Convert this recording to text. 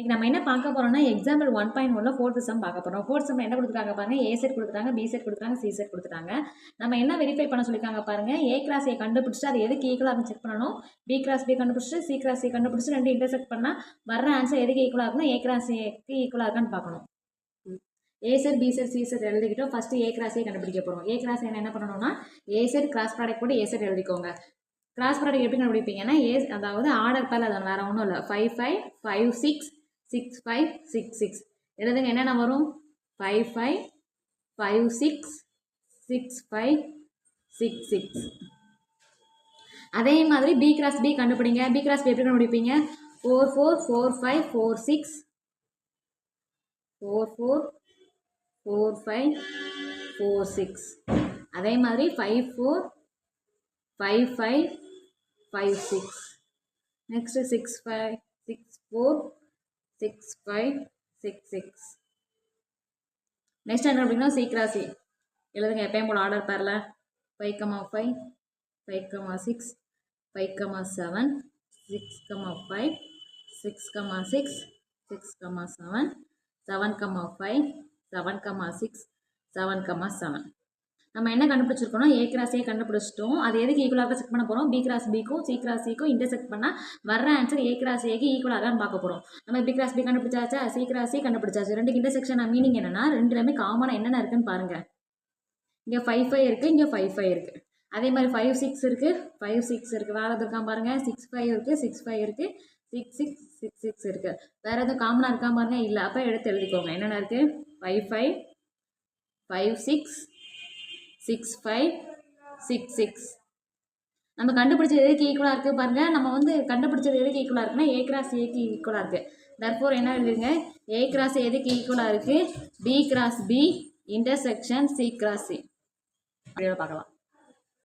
இன்னைக்கு நம்ம என்ன பார்க்க போறோம்னா எக்ஸாம்பிள் 1.1ல ஃபோர்த் சம் பார்க்க போறோம். ஃபோர்த் சம் என்ன கொடுத்துருக்காங்க பாருங்க. ஏ செட் கொடுத்துட்டாங்க, பி செட் கொடுத்துட்டாங்க, சி செட் கொடுத்துட்டாங்க. நம்ம என்ன வெரிஃபை பண்ண சொல்லியிருக்காங்க பாருங்க. ஏ கிராஸ் ஏ கண்டுபிடிச்சிட்டு அது எதுக்கு ஈக்குவலாக இருக்கும் செக் பண்ணணும். பி கிராஸ் பி கண்டுபிடிச்சிட்டு சி கிராஸ் சி கண்டுபிடிச்சு ரெண்டு இன்டர்செக்ட் பண்ணா வர்ற ஆன்சர் எதுக்கு ஈக்குவலாக இருக்கணும், ஏ கிராஸ் ஏக்கு ஈக்குவலாக இருக்கான்னு பார்க்கணும். A set B set C set எழுதிக்கிட்டோம். ஃபர்ஸ்ட் ஏ கிராஸ் ஏ கண்டுபிடிக்க போறோம். ஏ கிராஸ் என்ன பண்ணணும்னா ஏ செட் கிராஸ் ப்ராடக்ட் போட்டு ஏ செட் எழுதிக்கோங்க. கிராஸ் ப்ராடக்ட் எப்படி கண்டுபிடிப்பீங்கன்னா ஏ அதாவது ஆர்டர் பேர் அது வேற ஒன்றும் இல்லை. 5 5 5 6 6 5 6 6 எழுதுங்க. என்னென்ன வரும் 5 5 5 6 6 5 6 6. அதே மாதிரி பி கிராஸ் பி கண்டுபிடிங்க. பி கிராஸ் பி எப்படி கண்டுபிடிப்பீங்க 4 4 4 5 4 6 4 4 4 5 4 6. அதே மாதிரி 5 4 5 5 5 6. next 6 5 6 4 6 5 6 6. நெக்ஸ்ட் என்ன அப்படின்னா சி கிராஸ் சி எழுதுங்க. எப்பயும் போல ஆர்டர் பேரில் 5 5 5 6 5 7 6 5 6 6 6 7 7 5 7 6 7 7. நம்ம என்ன கண்டுபிடிச்சிருக்கோம், ஏ கிராஸ் ஏ கண்டுபிடிச்சிட்டோம். அது எதுக்கு ஈக்குவலாக செக் பண்ண போகிறோம். பி கிராஸ் பிக்கும் சி கிராஸ் சிக்கும் இன்டர்செக்ட் பண்ணால் வர்ற ஆன்சர் ஏ கிராஸ் ஏக்கு ஈக்குவலாக பார்க்க போகிறோம். நம்ம பி கிராஸ் பி கண்டுபிடிச்சாச்சா, சி கிராஸ் சி கண்டுபிடிச்சாச்சு. ரெண்டு இன்டர்செக்ஷன் மீனிங் என்னன்னா ரெண்டுலேயுமே காமனாக என்னென்ன இருக்குன்னு பாருங்க. இங்கே 5 5 இருக்குது, இங்கே 5 5 இருக்குது. அதே மாதிரி 5 6 இருக்குது, 5 6 இருக்குது. வேறு எதுவும் இருக்கா பாருங்க. 6 5 இருக்குது, 6 5 இருக்குது, 6 6 6 6 இருக்குது. வேறு எதுவும் காமனாக இருக்கா பாருங்க. இல்லை. அப்போ எடுத்து எழுதிக்கோங்க. என்னென்ன இருக்குது 5 5 5 6 6 5 6 6. நம்ம கண்டுபிடிச்சது எதுக்கு ஈக்குவலாக இருக்குது பாருங்க. நம்ம கண்டுபிடிச்சது எதுக்கு ஈக்குவலாக இருக்குன்னா ஏ கிராஸ் ஏக்கு ஈக்குவலாக இருக்குது. தற்போது என்ன எழுதுங்க, ஏ கிராஸ் எதுக்கு ஈக்குவலாக இருக்குது, B cross B intersection C cross C. பார்க்கலாம்.